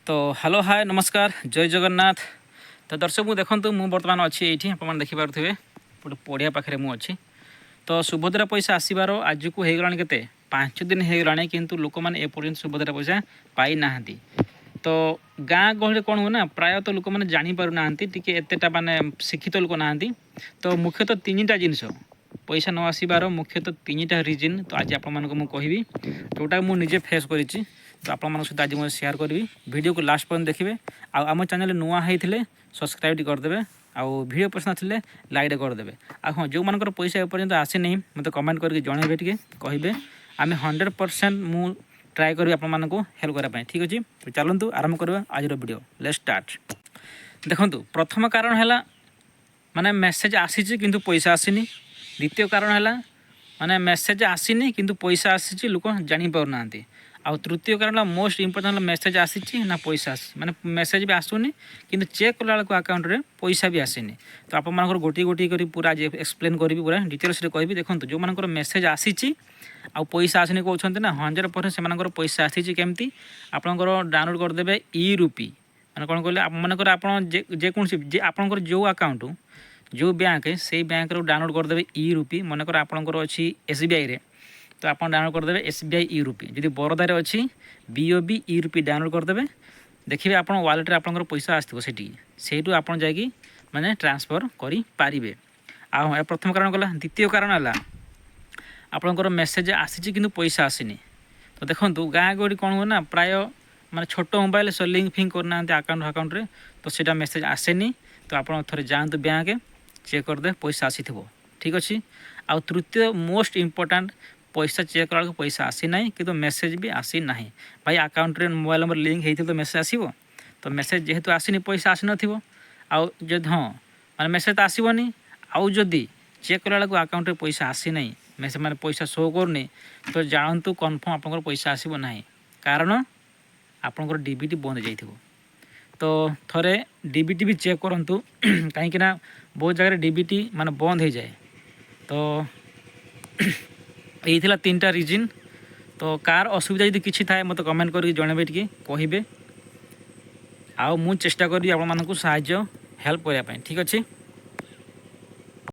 तो hello hi नमस्कार जय जगन्नाथ। तो दर्शक मुझे देखूँ मुझे बर्तमान अच्छी ये आप देखिपे गोटे पड़िया पाखे मुझे तो सुभद्रा पैसा आसबार आज को होगला के 5 दिन होगला किंतु लोक मैंने एपर्यंत सुभद्रा पैसा पाई ना। तो गाँ गहली कौन हुए ना प्रायतः लोक मैंने जापार ना एतटा मानने शिक्षित लोक ना। तो मुख्यतः 3टा जिनस पैसा न आसबार मुख्यतः 3टा रिजन तो आज आप कहि जोटा मुझे फेस करी तो आप सहित आज मुझे सेयार करी वीडियो को लास्ट पर्यंत देखिए। आम चैनल नुआ होते सब्सक्राइब करदे आउ वीडियो पसंद आते लाइक करदे। हाँ जो मानकर पैसा एपर्यंत आसी नहीं मतलब कमेंट करके जनइबे टे कहे आम 100% मु ट्राए करी आपको हेल्प करने ठीक अच्छे। तो चलतु आरंभ करवा आज वीडियो लेट्स स्टार्ट। देखो प्रथम कारण है माने मेसेज आसी किंतु पैसा आसीनी। द्वितीय कारण है माने मेसेज आसीनी किंतु पैसा आसी लोक जापार ना। आउ तृतीय कारण मोस्ट इम्पोर्टाट मेसेज आसी ना पैसा आसी माने मेसेज भी आसुनी किंतु चेक कला अकाउंट रे पैसा भी आसीनी। तो आप गोटे गोटे कर पूरा एक्सप्लेन करी पूरा डिटेल्स कहि। देखो जो मानकर मेसेज आसी आ पैसा आसनी कहते ना 100% से पैसा आसी केमती आपंकर डाउनलोड करदे ई रूपी मैंने कौन कहले मनकर आप जेकोसी आपंकर जो अकाउंट जो बैंक से बैंक डाउनलोड करदे ई रूपी मनकर आपंकर अच्छी SBI रे तो आप डाउनलोड करदे SBI ई रूपी जदि बरोदार अच्छी BOB ई रूपी डाउनलोड करदे देखिए आप वालेट आप पैसा आसो से आप माने ट्रांसफर करें। आ प्रथम कारण गला। द्वितीय कारण है आपंकर मेसेज आसी किंतु पैसा आसीनी। तो देखो गाँ गहली कौन हुए ना प्राय माने छोट मोबाइल से लिंक फिंक करना अकाउंट रे तो सीटा मेसेज आसेनी। तो आप थे जातु बैंक चेक करदे पैसा आसी ठीक अच्छे। आ तृतीय मोस्ट इम्पोर्टाट पैसा चेक करा पैसा आसी ना कि मेसेज भी आसी ना भाई अकाउंट रे मोबाइल नंबर लिंक होती तो मेसेज आसो। तो मेसेज जेहेतु आसीनी पैसा आसी न हाँ माने मेसेज तो आसबनी आउ जदि चेक कला अकाउंट रे पैसा आसी ना मेसेज माने पैसा शो करनी तो जानतु कन्फर्म आप पैसा आसब ना कारण आपंकर डीबीटी बंद जाइए। तो थोड़े डीबीटी भी चेक करूँ कहीं बहुत जगह डीबीटी माने बंद हो जाए। तो यही 3टा रिजन। तो कार असुविधा यदि किसी थाए मत कमेंट करके जनइबे टे कहे आउ मु चेष्टा करी आप हेल्प करने ठीक अच्छे।